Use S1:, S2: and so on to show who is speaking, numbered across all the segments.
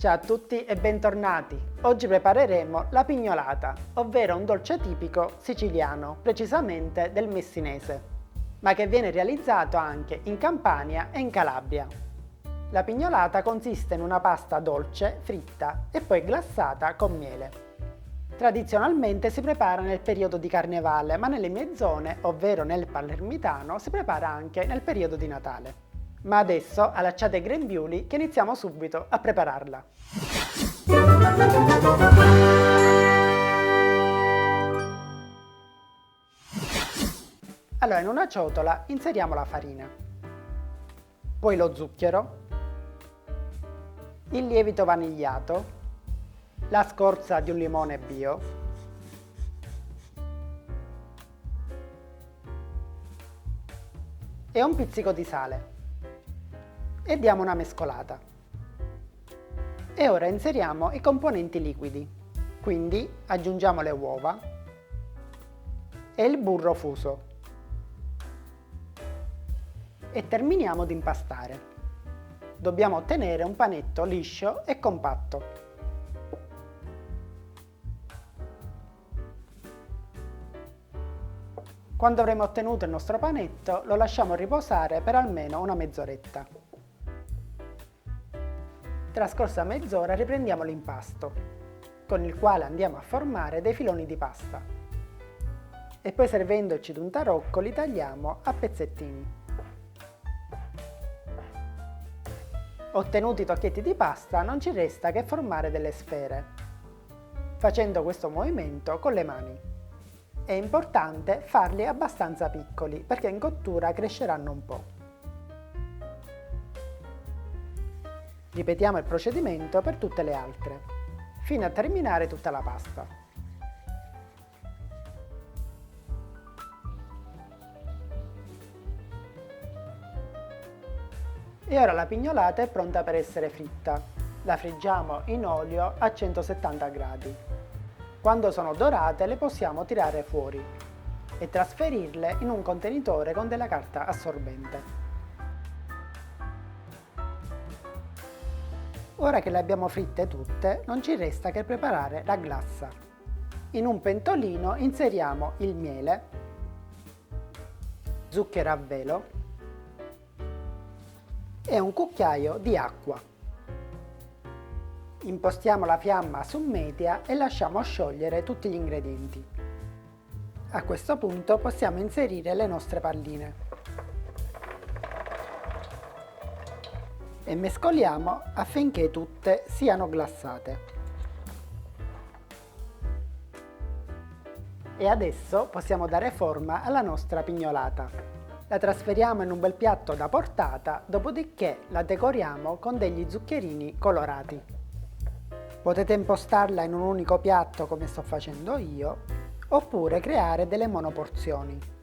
S1: Ciao a tutti e bentornati! Oggi prepareremo la pignolata, ovvero un dolce tipico siciliano, precisamente del Messinese, ma che viene realizzato anche in Campania e in Calabria. La pignolata consiste in una pasta dolce, fritta e poi glassata con miele. Tradizionalmente si prepara nel periodo di Carnevale, ma nelle mie zone, ovvero nel Palermitano, si prepara anche nel periodo di Natale. Ma adesso allacciate i grembiuli che iniziamo subito a prepararla. Allora, in una ciotola inseriamo la farina, poi lo zucchero, il lievito vanigliato, la scorza di un limone bio, e un pizzico di sale. E diamo una mescolata. E ora inseriamo i componenti liquidi, quindi aggiungiamo le uova e il burro fuso e terminiamo di impastare. Dobbiamo ottenere un panetto liscio e compatto. Quando avremo ottenuto il nostro panetto lo lasciamo riposare per almeno una mezz'oretta. Trascorsa mezz'ora riprendiamo l'impasto, con il quale andiamo a formare dei filoni di pasta. E poi servendoci di un tarocco li tagliamo a pezzettini. Ottenuti i tocchetti di pasta non ci resta che formare delle sfere, facendo questo movimento con le mani. È importante farli abbastanza piccoli perché in cottura cresceranno un po'. Ripetiamo il procedimento per tutte le altre, fino a terminare tutta la pasta. E ora la pignolata è pronta per essere fritta. La friggiamo in olio a 170 gradi. Quando sono dorate le possiamo tirare fuori e trasferirle in un contenitore con della carta assorbente. Ora che le abbiamo fritte tutte, non ci resta che preparare la glassa. In un pentolino inseriamo il miele, zucchero a velo e un cucchiaio di acqua. Impostiamo la fiamma su media e lasciamo sciogliere tutti gli ingredienti. A questo punto possiamo inserire le nostre palline. E mescoliamo affinché tutte siano glassate. E adesso possiamo dare forma alla nostra pignolata. La trasferiamo in un bel piatto da portata, dopodiché la decoriamo con degli zuccherini colorati. Potete impostarla in un unico piatto come sto facendo io, oppure creare delle monoporzioni.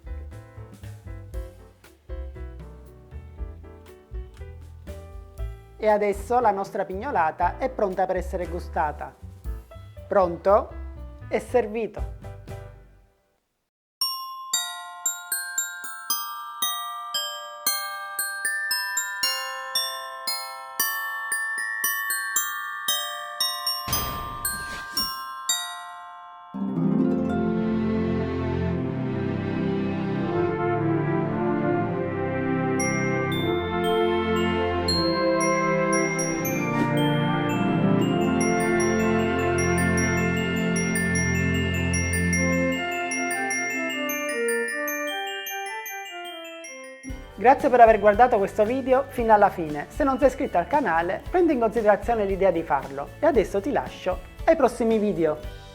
S1: E adesso la nostra pignolata è pronta per essere gustata. Pronto? È servito! Grazie per aver guardato questo video fino alla fine. Se non sei iscritto al canale, prendi in considerazione l'idea di farlo. E adesso ti lascio ai prossimi video.